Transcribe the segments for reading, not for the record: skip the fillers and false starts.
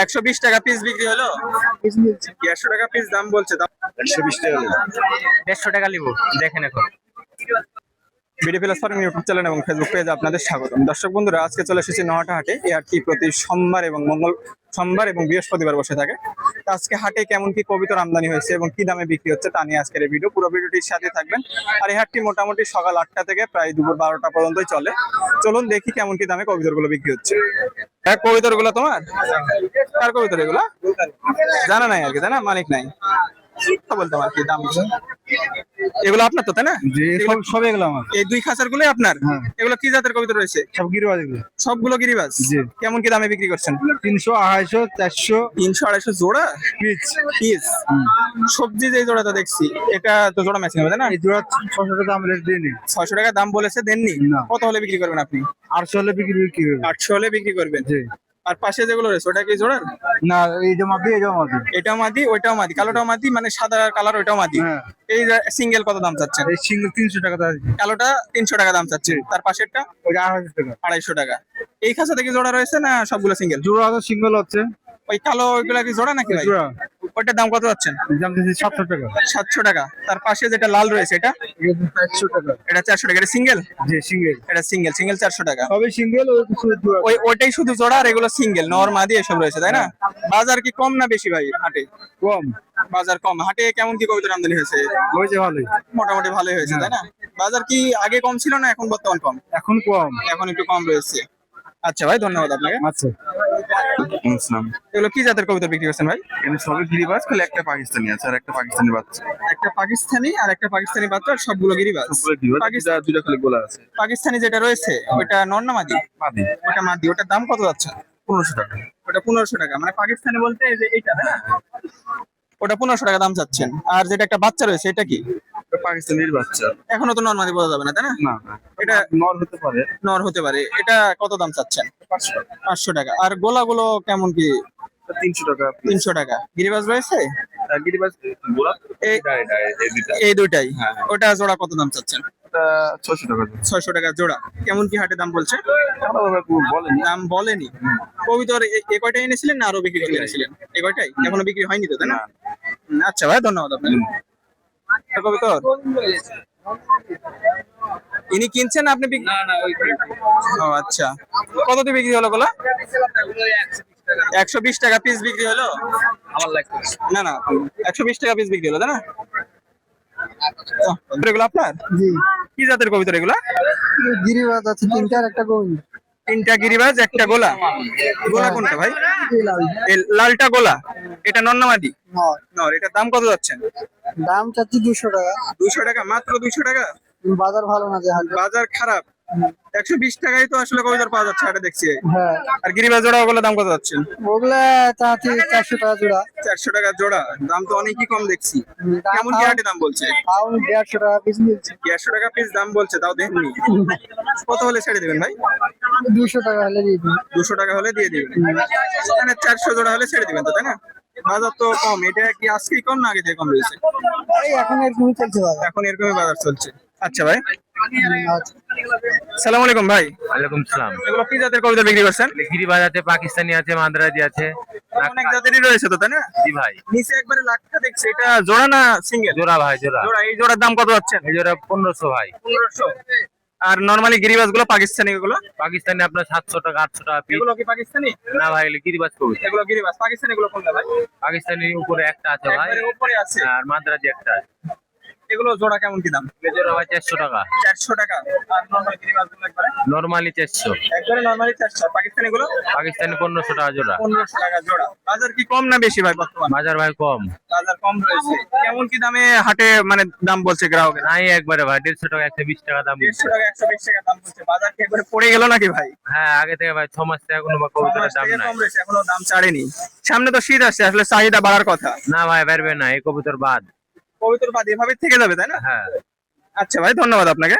120 টাকা পিস বিক্রি হলো। 150 টাকা পিস দাম বলছে, দাম 120 টাকা। 150 টাকা লিবো। দেখেন এখন video plus farming YouTube channel এবং ফেসবুক পেজে আপনাদের স্বাগতম। দর্শক বন্ধুরা, আজকে চলে এসেছি নহাটা হাটে। এই হাটটি প্রতি সোমবার এবং বৃহস্পতিবার বসে থাকে। তো আজকে হাটে কেমন কি কবিতর আমদানি হয়েছে এবং কি দামে বিক্রি হচ্ছে তা নিয়ে আজকের এই ভিডিও। পুরো ভিডিওটির সাথে থাকবেন। আর এই হাটটি মোটামুটি সকাল 8টা থেকে প্রায় দুপুর 12টা পর্যন্তই চলে। চলুন দেখি কেমন কি দামে কবিতর গুলো বিক্রি হচ্ছে। কবিতর গুলো তোমার? কার কবিতর এগুলা? জানা নাই আর কি, তাই না? মালিক নাই বলতাম আর কি দাম। এগুলো আপনার তো, তাই না? সব এগুলো আমার। এই দুই খাঁচার গুলো আপনার? এগুলো কি জাতের কবিতর রয়েছে? সব গিরিবাজ এগুলো। সবগুলো গিরিবাজ? কেমন কি দামে বিক্রি করছেন? 300, 250, 400, 300, 250 জোড়া পিস। সবজি যে জোড়াটা দেখছি, এটা তো জোড়া ম্যাচিং হবে, তাই না? এই জোড়া 600 টাকা দাম দেয়নি। 600 টাকা দাম বলেছে, দেননি? কত হলে বিক্রি করবেন আপনি? 800 হলে বিক্রি করবে। 800 হলে বিক্রি করবেন। আর পাশে যেগুলো রয়েছে ওটা কি জোড়ার? না, এই যে মাদি, এটাও মাদি। এটাও মাদি, ওইটাও মাদি, কালোটাও মাদি, মানে সাদা কালার ওইটাও মাদি। এই সিঙ্গেল কত দাম চাচ্ছেন? এই সিঙ্গেল 300 টাকা দাম। কালোটা 300 টাকা দাম চাচ্ছে। তার পাশেরটা? ওটা 250 টাকা। 250 টাকা। এই খাঁচা থেকে জোড়া রয়েছে না সবগুলো সিঙ্গেল? জোড়া আছে, সিঙ্গেল হচ্ছে। ওই কালো ওইগুলা কি জোড়া নাকি ভাই? জোড়া। ওইটার দাম কত যাচ্ছেন? দাম দিয়েছি 700 টাকা। 700 টাকা। তার পাশে যেটা লাল রয়েছে এটা? 400 টাকা। এটা 400 টাকা। এটা সিঙ্গেল? জি, সিঙ্গেল। এটা সিঙ্গেল 400 টাকা। সবই সিঙ্গেল, ওই কিছু জোড়া। ওইটাই শুধু জোড়া আর এগুলো সিঙ্গেল, নর মাদি এসব রয়েছে, তাই না? বাজার কি কম না বেশি ভাই হাটে? কম। বাজার কম। হাটে কেমন কি কবিতার আমদানি হয়েছে? হয়েছে ভালোই। মোটামুটি ভালোই হয়েছে, তাই না? বাজার কি আগে কম ছিল না এখন বর্তমান কম? এখন কম। এখন একটু কম রয়েছে। আচ্ছা ভাই, ধন্যবাদ আপনাকে। আচ্ছা। এগুলো কি জাতের কবিতা বিক্রি করছেন ভাই? এখানে সবই গিরিবাজ, খালি একটা পাকিস্তানি আছে আর একটা পাকিস্তানি বাচ্চা। একটা পাকিস্তানি আর একটা পাকিস্তানি বাচ্চা, আর সবগুলো গিরিবাজ? সবগুলো গিরিবাজ, দুইটা খালি গোলা আছে। পাকিস্তানি যেটা রয়েছে ওটা নর না মাদি? মাদি। ওটা মাদি। ওটার দাম কত যাচ্ছে? 1500 টাকা। ওটা 1500 টাকা। মানে পাকিস্তানি বলতে এই যে এইটা, তাই না? ওটা 1500 টাকা দাম চাচ্ছেন। আর যেটা একটা বাচ্চা রয়েছে এটা কি? এটা পাকিস্তানির বাচ্চা। এখনো তো নর মাদি বোঝা যাবে না, তাই না? না না, এটা নর হতে পারে। নর হতে পারে। এটা কত দাম চাচ্ছেন? 500 টাকা। আর গোলাগুলো কেমন কি? 300 টাকা। 300 টাকা। গিরিবাজ রয়েছে? গিরিবাজ গোলা এই দুইটাই? ওটা জোড়া কত দাম চাচ্ছেন? এটা 600 টাকা। 600 টাকা জোড়া। কেমন কি হাটে দাম বলছে? বলেন। দাম বলেনি। কবিতর এ কয়টা এনেছিলেন না আরো বিক্রি করে এনেছিলেন? এ কয়টাই? এখনো বিক্রি হয়নি তো, তাই না? আচ্ছা ভাই, ধন্যবাদ আপনাকে। কবিতর ইনি কিনছেন না আপনি? ও আচ্ছা। কত দিয়ে বিক্রি হলো গোলা? 120 টাকা পিস বিক্রি হলো। আমার লাগবে না না, 120 টাকা পিস বিক্রি হলো, তাই না? এগুলো আপনার? জি। কি জাতের কবিতর এগুলা? গিরিবাজ আছে 3টা, আর একটা গোবিন্দ। 3টা গিরিবাজ, একটা গোলা। গোলা কোনটা ভাই? এই লালটা গোলা। এটা নর না মাদি? নর। এটার দাম কত যাচ্ছেন? দাম চাচ্ছি 200 টাকা। 200 টাকা? মাত্র 200 টাকা? বাজার ভালো না যে হাটে। বাজার খারাপ। 120 টাকায় তো আসলে কবিতর পাওয়া যাচ্ছে হাটে দেখছি। হ্যাঁ। আর গিরিবাজ জোড়া ওগুলো দাম কত যাচ্ছেন? ওগুলা চাচ্ছি 400 টাকা জোড়া। 400 টাকা জোড়া। দাম তো অনেকই কম দেখছি। কেমন কি হাটে দাম বলছে? পাউন্ড 150 টাকা পিস নিচ্ছে। 150 টাকা পিস দাম বলছে, তাও দেননি। কত হলে ছেড়ে দিবেন ভাই? 200 টাকা হলে দিয়ে দিন। 200 টাকা হলে দিয়ে দিবেন। মানে 400 জোড়া হলে ছেড়ে দিবেন তো, তাই না? বাজার তো কম। এটা কি আজকেই কম না আগে থেকে কম রয়েছে? এই এখন এরকমই চলছে বাজার। এখন এরকমই বাজার চলছে। আচ্ছা ভাই, আচ্ছা। সালাম আলাইকুম ভাই। ওয়ালাইকুম সালাম। এগুলো কি জাতের কবিতা বিক্রি করছেন? গিরিবাজ আছে, পাকিস্তানি আছে, মাদ্রাজি আছে। অনেক জাতেরই রয়েছে তো, তাই না? জি ভাই। নিচে একবারে লাখটা দেখছি, এটা জোড়া না সিঙ্গেল? জোড়া ভাই, জোড়া। জোড়া। এই জোড়ার দাম কত যাচ্ছেন? এই জোড়া 1500 ভাই। 1500। আর নরমালি গিরিবাজ গুলো পাকিস্তানি গুলো? পাকিস্তানি আপনার 700 টাকা, 800 টাকা পিস। এগুলো কি পাকিস্তানি? না ভাই, এগুলো গিরিবাজ কবুতর। এগুলো গিরিবাজ। পাকিস্তানি গুলো কোনটা ভাই? পাকিস্তানি উপরে একটা আছে ভাই, একবারে উপরে আছে। আর মাদ্রাজি একটা আছে। এগুলো জোড়া কেমন কি দাম? এই জোড়া ভাই 400 টাকা। 400 টাকা। আর নরমাল গিরিবাজ গুলো একবারে? নরমালি 400। একবারে নরমালি 400। পাকিস্তানি গুলো? পাকিস্তানি 1500 টাকা জোড়া। 1500 টাকা জোড়া। বাজার কি কম না বেশি ভাই বর্তমানে? বাজার ভাই কম। বাজার কম রয়েছে। কেমন কি দামে হাটে মানে দাম বলছে গ্রাহকের? নাই একবারে ভাই 150 টাকা, 120 টাকা দাম বলছে। 150 টাকা 120 টাকা দাম বলছে। বাজার কি একবারে পড়ে গেল নাকি ভাই? হ্যাঁ, আগে থেকে ভাই 6 মাস থেকে কোনো কবুতরের দাম নাই। কম রয়েছে, এখনো দাম ছাড়েনি। সামনে তো শীত আসছে, আসলে চাহিদা বাড়ার কথা। না ভাই, বেরবে না এই কবুতর বাদ। কবিতর বাদ এভাবে থেকে যাবে, তাই না? হ্যাঁ। আচ্ছা ভাই, ধন্যবাদ আপনাকে।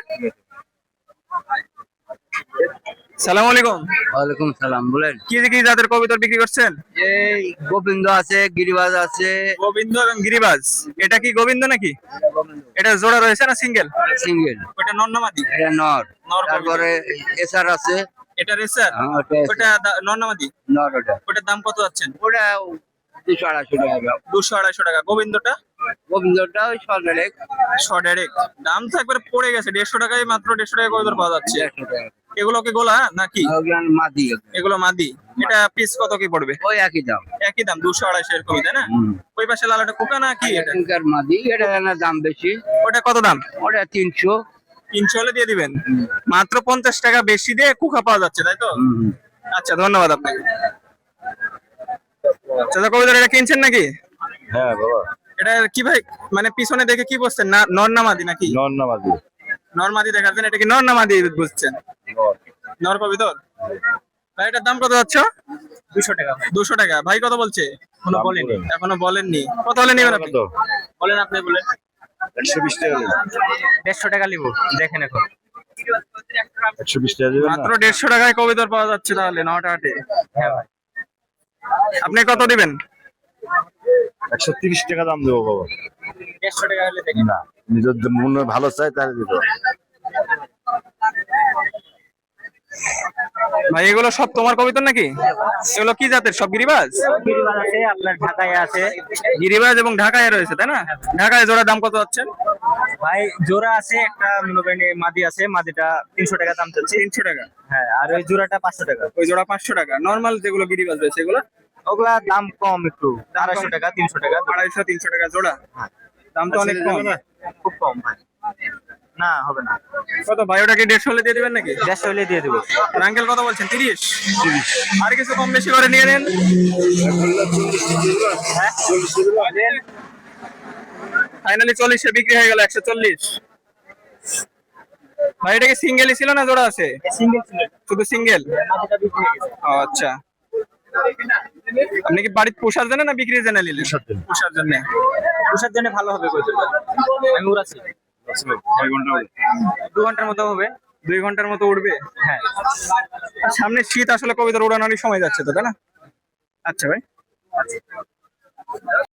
সালাম আলাইকুম। ওয়ালাইকুম সালাম। বলেন। কি জাতের কবিতর বিক্রি করছেন? এই গোবিন্দ আছে, গিরিবাজ আছে। গোবিন্দ এবং গিরিবাজ। এটা কি গোবিন্দ নাকি? এটা জোড়া রয়েছে না সিঙ্গেল? সিঙ্গেল। ওটা নর না মাদি? এটা নর। নর কবিতর। তারপরে এসআর আছে। এটা রেসার, হ্যাঁ, ওটা ওটা নর না মাদি? নট ওটা। ওটার দাম কত যাচ্ছেন? ওটা 200-250 টাকা। 200-250 টাকা। গোবিন্দটা গোবিন্দটা ওই সরকারে ডাইরেক্ট দাম তো একবার পড়ে গেছে, 150 টাকায় মাত্র 150 টাকা কবুতর পাওয়া যাচ্ছে। 150 টাকা। এগুলো কি গোলা নাকি? ওগুলো মাদি। এগুলো মাদি। এটা পিস কত কি পড়বে? ওই একই দাম। একই দাম 200-250 এরকমই, তাই না? ওই পাশে লালাটা কোকা না কি এটা? এখানকার মাদি, এটা না দাম বেশি। ওটা কত দাম? ওটা 300। 300 হলে দিয়ে দিবেন। মাত্র 50 টাকা বেশি দিয়ে কুকা পাওয়া যাচ্ছে, তাই তো? আচ্ছা, ধন্যবাদ আপনাকে। চাচা, কবুতর এটা কিনছেন নাকি? হ্যাঁ বাবা, এটা কি ভাই, মানে পিছনে দেখে কি বুঝছেন? না নর না মাদি নাকি? নন নামাজি। নর মাদি দেখাচ্ছেন, এটা কি নর না মাদি বুঝছেন? নর কবুতর। ভাই এটার দাম কত যাচ্ছে? 200 টাকা। 200 টাকা। ভাই কত বলছে? এখনো বলেনি। এখনো বলেননি। কত হলে নেবেন আপনি? বলেন, আপনি বলেন। 120 টাকা দেবেন। 150 টাকা নিব, দেখেন এখন। 120 টাকা দেবেন মাত্র 150 টাকায় কবুতর পাওয়া যাচ্ছে তাহলে নটা হাটে। হ্যাঁ ভাই। আপনি কত দিবেন? 130 টাকা দাম দেবো বাবা। 150 টাকা হলে দেখেন। না, নিজের মনে ভালো চাই তাহলে দিতে হবে। ভাই এগুলো সব তোমার কবুতর নাকি? এগুলো কি জাতের? সব গিরিবাজ? গিরিবাজ আছে, আপনার ঢাকায় আছে। গিরিবাজ এবং ঢাকায় রয়েছে, তাই না? ঢাকায় জোড়া দাম কত হচ্ছে? ভাই জোড়া আছে, একটা মনে করেন মাদি আছে, মাদিটা 300 টাকা দাম চলছে। 300 টাকা। হ্যাঁ, আর ওই জোড়াটা 500 টাকা। ওই জোড়া 500 টাকা। নরমাল যেগুলো গিরিবাজ রয়েছে এগুলো ওগুলা দাম কম একটু, 250 টাকা 300 টাকা। 250-300 টাকা জোড়া। দাম তো অনেক কম। খুব কম ভাই। না, হবে না। কত ভাই, ওটাকে 150 হলে দিয়ে দিবেন নাকি? 150 হলে দিয়ে দেবো। আর আঙ্কেল কত বলছেন? 30? আর কিছু কম বেশি করে নিয়ে নেন। ফাইনালি 40 বিক্রি হয়ে গেল। 140। ভাই এটা কি সিঙ্গেলই ছিল না জোড়া আছে? সিঙ্গেল ছিল, শুধু সিঙ্গেল? মাদিটা বিক্রি হয়ে গেছে। ও আচ্ছা। আপনি কি বাড়িতে পোষার জন্য না বিক্রির জন্য নিলেন? পোষার জন্য। পোষার জন্য ভালো হবে কইতে। আমি উড়াচ্ছি। 2 ঘন্টার মতো হবে। 2 ঘন্টার মতো উঠবে? হ্যাঁ। সামনে শীত, আসলে কবিতার উড়ানোরই সময় যাচ্ছে তো, তাই না? আচ্ছা ভাই।